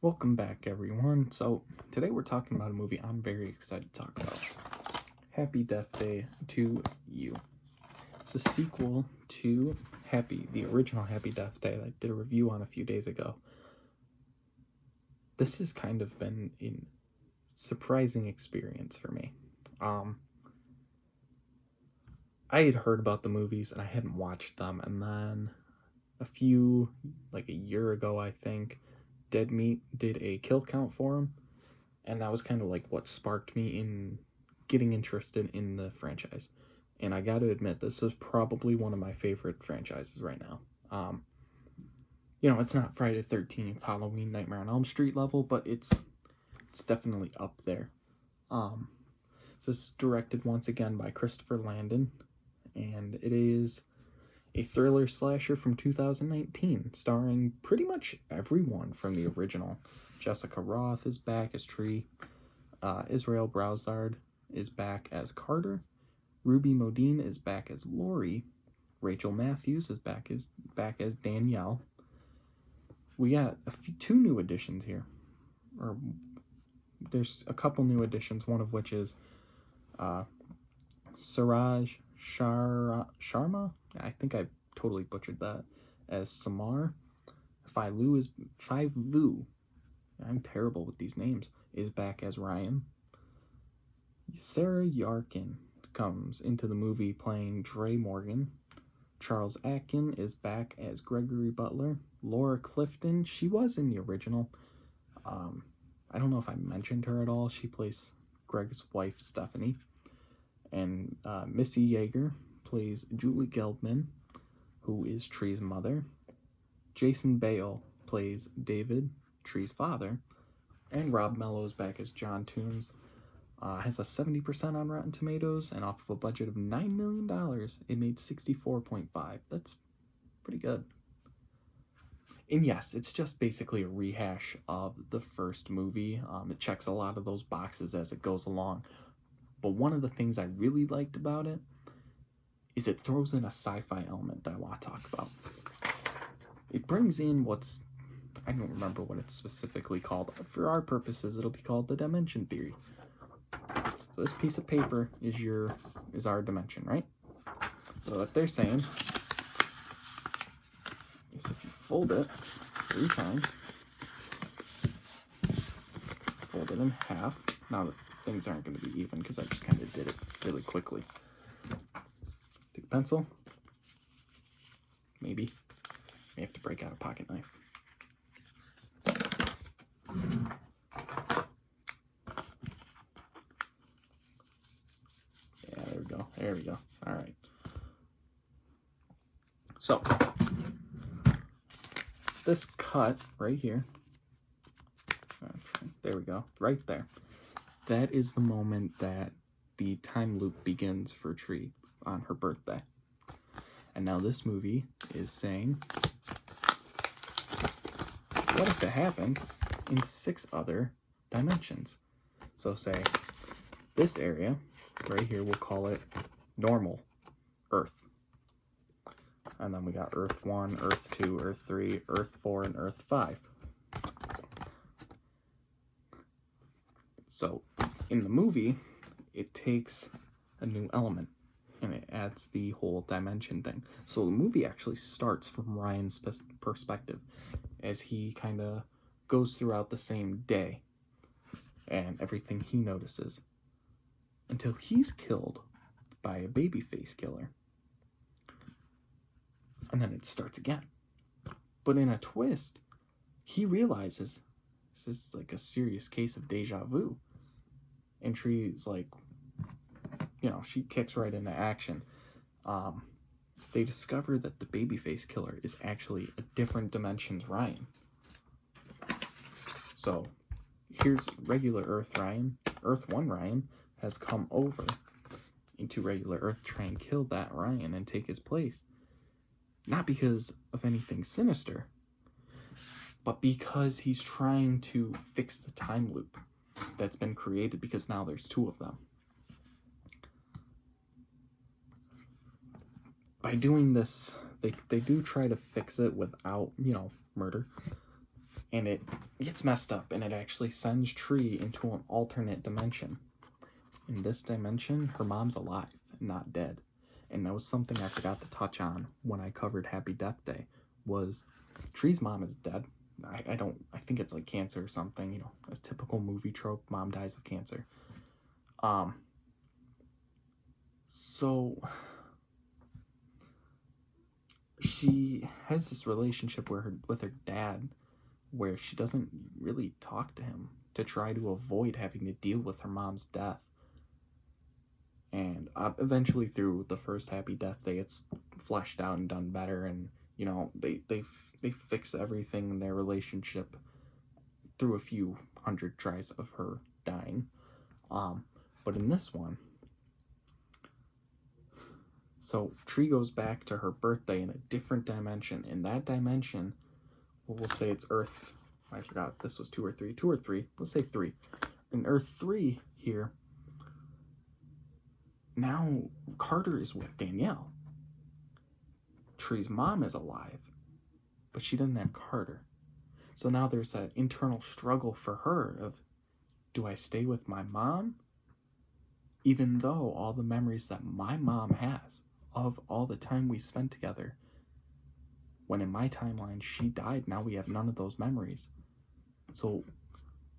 Welcome back, everyone. So, today we're talking about a movie I'm very excited to talk about. Happy Death Day to You. It's a sequel to the original Happy Death Day that I did a review on a few days ago. This has kind of been a surprising experience for me. I had heard about the movies and I hadn't watched them, and then like a year ago, I think, Dead Meat did a kill count for them, and that was kind of like what sparked me in getting interested in the franchise. And I got to admit, this is probably one of my favorite franchises right now. It's not Friday the 13th, Halloween, Nightmare on Elm Street level, but it's definitely up there. So it's directed once again by Christopher Landon, and it is a thriller slasher from 2019, starring pretty much everyone from the original. Jessica Roth is back as Tree. Israel Broussard is back as Carter. Ruby Modine is back as Lori. Rachel Matthews is back as Danielle. We got two new additions here. Or there's a couple new additions, one of which is Suraj Sharma. I think I totally butchered that, as Samar. Five Vu. I'm terrible with these names. Is back as Ryan. Sarah Yarkin comes into the movie playing Dre Morgan. Charles Atkin is back as Gregory Butler. Laura Clifton, she was in the original. I don't know if I mentioned her at all. She plays Greg's wife, Stephanie. And Missy Yeager plays Julie Geldman, who is Tree's mother. Jason Bale plays David, Tree's father. And Rob Mello is back as John Toombs. Has a 70% on Rotten Tomatoes, and off of a budget of $9 million, it made 64.5. That's pretty good. And yes, it's just basically a rehash of the first movie. It checks a lot of those boxes as it goes along. But one of the things I really liked about it is it throws in a sci-fi element that I want to talk about. It brings in I don't remember what it's specifically called. For our purposes, it'll be called the dimension theory. So this piece of paper is our dimension, right? So what they're saying is if you fold it 3 times, fold it in half. Now that things aren't going to be even because I just kind of did it really quickly. Take a pencil. Maybe. May have to break out a pocket knife. Yeah, there we go. There we go. All right. So, this cut right here, okay, there we go, right there. That is the moment that the time loop begins for Tree on her birthday. And now this movie is saying, what if it happened in 6 other dimensions? So say this area right here, we'll call it normal Earth. And then we got Earth 1, Earth 2, Earth 3, Earth 4, and Earth 5. So in the movie, it takes a new element and it adds the whole dimension thing. So the movie actually starts from Ryan's perspective as he kind of goes throughout the same day and everything he notices until he's killed by a babyface killer. And then it starts again. But in a twist, he realizes this is like a serious case of deja vu. And Tree's like, she kicks right into action. They discover that the babyface killer is actually a different dimension's Ryan. So here's regular Earth Ryan. Earth 1 Ryan has come over into regular Earth to try and kill that Ryan and take his place. Not because of anything sinister, but because he's trying to fix the time loop that's been created because now there's 2 of them. By doing this, they do try to fix it without, murder. And it gets messed up, and it actually sends Tree into an alternate dimension. In this dimension, her mom's alive, not dead. And that was something I forgot to touch on when I covered Happy Death Day, was Tree's mom is dead. I think it's like cancer or something, you know, a typical movie trope, mom dies of cancer. So she has this relationship with her dad where she doesn't really talk to him to try to avoid having to deal with her mom's death. And eventually, through the first Happy Death Day, it's fleshed out and done better, and you know they fix everything in their relationship through a few hundred tries of her dying. But in this one, so Tree goes back to her birthday in a different dimension. In that dimension, well, we'll say it's Earth. I forgot if this was 2 or 3. 2 or 3. Let's say 3. In Earth 3 here, now Carter is with Danielle. Tree's mom is alive, but she doesn't have Carter. So now there's that internal struggle for her of, do I stay with my mom? Even though all the memories that my mom has of all the time we've spent together, when in my timeline she died, now we have none of those memories. So,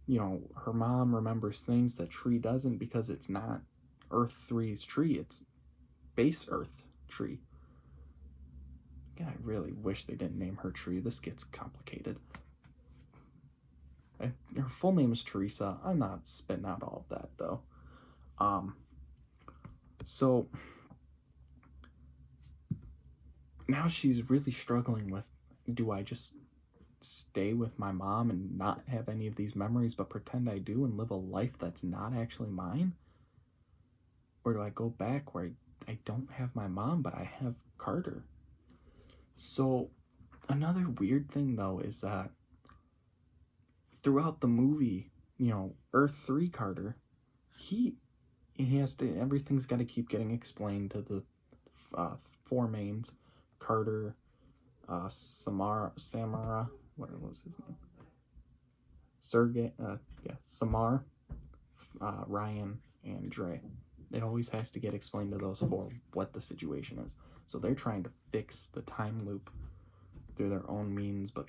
you know, her mom remembers things that Tree doesn't because it's not Earth 3's Tree, it's base Earth Tree. God, I really wish they didn't name her Tree. This gets complicated. Her full name is Teresa. I'm not spitting out all of that though. So now she's really struggling with, do I just stay with my mom and not have any of these memories but pretend I do and live a life that's not actually mine? Or do I go back where I don't have my mom but I have Carter? So another weird thing though is that throughout the movie, you know, Earth 3 Carter, he has to, everything's got to keep getting explained to the four mains, Carter, Samara, what was his name? Sergey, Samar, Ryan, and Dre. It always has to get explained to those four what the situation is. So they're trying to fix the time loop through their own means, but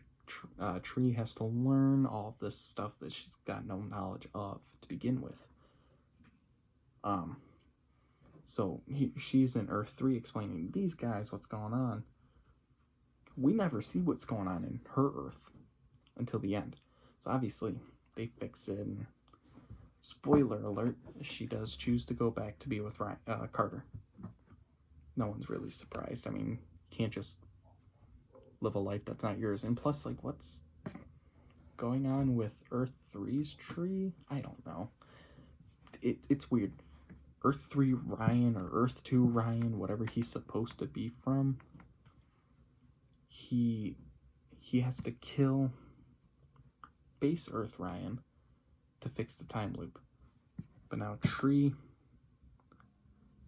Tree has to learn all of this stuff that she's got no knowledge of to begin with. So she's in Earth 3 explaining to these guys what's going on. We never see what's going on in her Earth until the end. So obviously they fix it, and spoiler alert, she does choose to go back to be with Carter. No one's really surprised. I mean, you can't just live a life that's not yours. And plus, like, what's going on with Earth 3's Tree? I don't know. It's weird. Earth 3 Ryan or Earth 2 Ryan, whatever he's supposed to be from, he has to kill base Earth Ryan to fix the time loop. But now Tree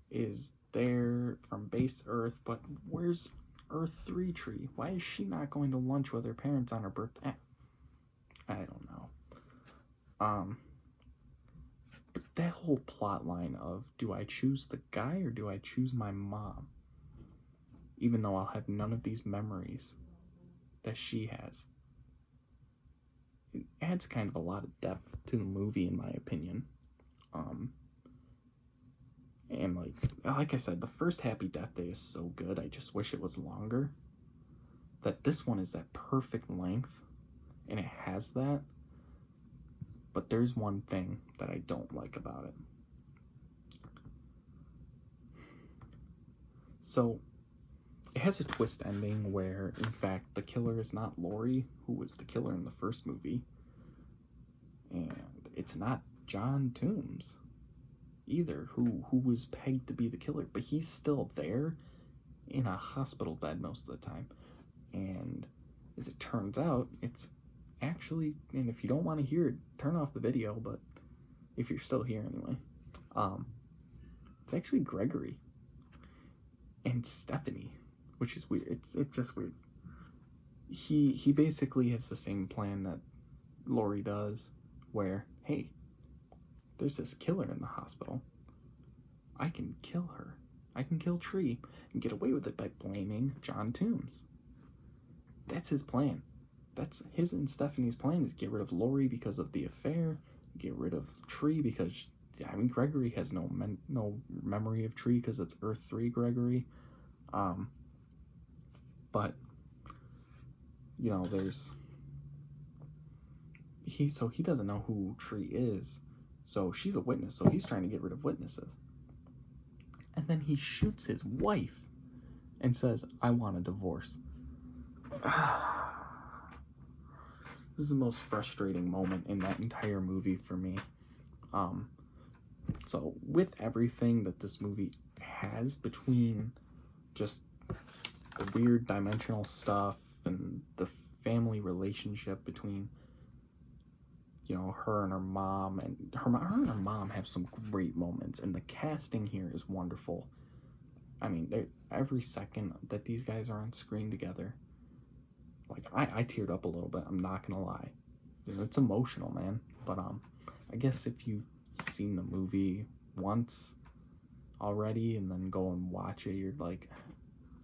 is there from base Earth, but where's Earth 3 Tree? Why is she not going to lunch with her parents on her birthday? I don't know. But that whole plot line of, do I choose the guy or do I choose my mom? Even though I'll have none of these memories that she has. It adds kind of a lot of depth to the movie, in my opinion. And like I said, the first Happy Death Day is so good, I just wish it was longer. That this one is that perfect length, and it has that. But there's one thing that I don't like about it. So, it has a twist ending where, in fact, the killer is not Laurie, who was the killer in the first movie. And it's not John Toombs either, who was pegged to be the killer. But he's still there in a hospital bed most of the time. And as it turns out, it's actually, and if you don't want to hear it, turn off the video, but if you're still here anyway, it's actually Gregory and Stephanie, which is weird. It's just weird. He basically has the same plan that Laurie does, where, hey, there's this killer in the hospital. I can kill her. I can kill Tree and get away with it by blaming John Toombs. That's his plan. That's his and Stephanie's plan, is get rid of Laurie because of the affair, get rid of Tree because, I mean, Gregory has no memory of Tree because it's Earth 3 Gregory. But, you know, so he doesn't know who Tree is. So she's a witness, so he's trying to get rid of witnesses. And then he shoots his wife and says, I want a divorce. This is the most frustrating moment in that entire movie for me. So with everything that this movie has, between just the weird dimensional stuff and the family relationship between, you know, her and her mom, and her and her mom have some great moments, and the casting here is wonderful. I mean, every second that these guys are on screen together, like, I teared up a little bit, I'm not gonna lie. You know, it's emotional, man. But I guess if you've seen the movie once already and then go and watch it, you're like,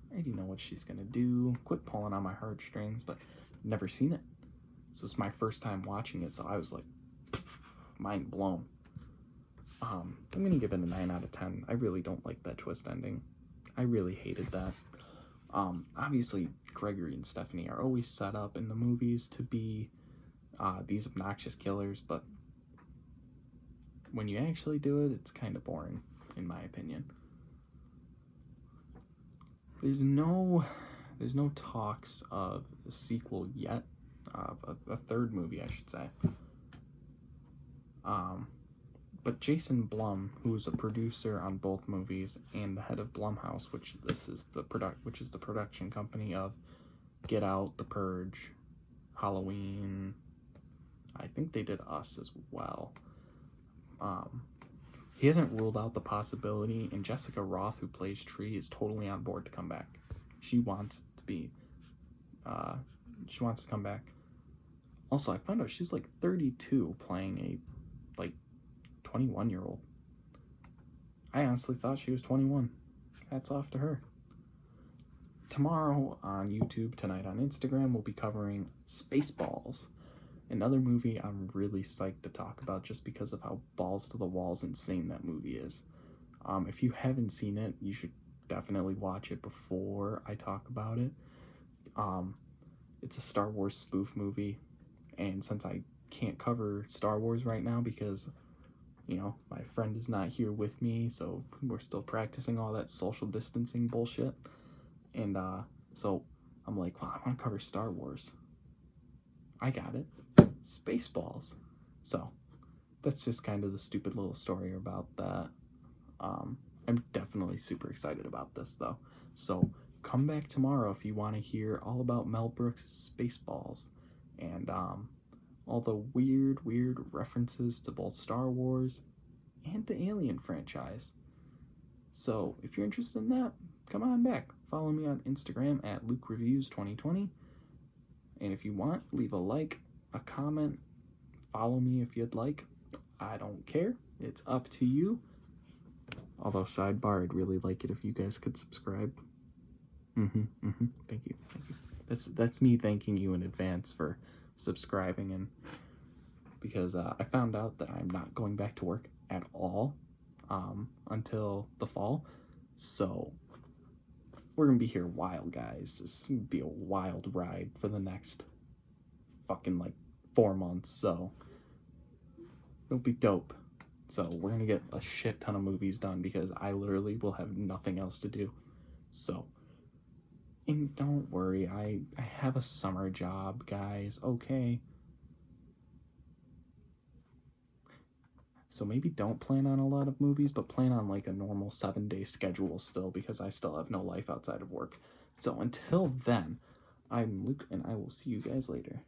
I already know what she's gonna do. Quit pulling on my heartstrings. But never seen it, so it's my first time watching it, so I was like, mind blown. I'm gonna give it a 9 out of 10. I really don't like that twist ending. I really hated that. Obviously, Gregory and Stephanie are always set up in the movies to be these obnoxious killers, but when you actually do it, it's kind of boring, in my opinion. There's no talks of a sequel yet, a third movie, I should say. But Jason Blum, who's a producer on both movies and the head of Blumhouse, which is the production company of Get Out, The Purge, Halloween. I think they did Us as well. He hasn't ruled out the possibility, and Jessica Roth, who plays Tree, is totally on board to come back. She wants to come back. Also, I found out she's like 32 playing a 21-year-old. I honestly thought she was 21. Hats off to her. Tomorrow on YouTube, tonight on Instagram, we'll be covering Spaceballs, another movie I'm really psyched to talk about just because of how balls to the walls insane that movie is. If you haven't seen it, you should definitely watch it before I talk about it. It's a Star Wars spoof movie, and since I can't cover Star Wars right now because, you know, my friend is not here with me, so we're still practicing all that social distancing bullshit. And so I'm like, well, I want to cover Star Wars. I got it. Spaceballs. So that's just kind of the stupid little story about that. I'm definitely super excited about this, though. So come back tomorrow if you want to hear all about Mel Brooks' Spaceballs and all the weird references to both Star Wars and the Alien franchise. So if you're interested in that, come on back. Follow me on Instagram at LukeReviews2020. And if you want, leave a like, a comment, follow me if you'd like. I don't care. It's up to you. Although, sidebar, I'd really like it if you guys could subscribe. Thank you. That's me thanking you in advance for subscribing, and because I found out that I'm not going back to work at all until the fall, so we're gonna be here a while, guys. This is gonna be a wild ride for the next fucking 4 months, so it'll be dope. So we're gonna get a shit ton of movies done because I literally will have nothing else to do. So, and don't worry, I have a summer job, guys, okay? So maybe don't plan on a lot of movies, but plan on a normal 7-day schedule still, because I still have no life outside of work. So until then, I'm Luke, and I will see you guys later.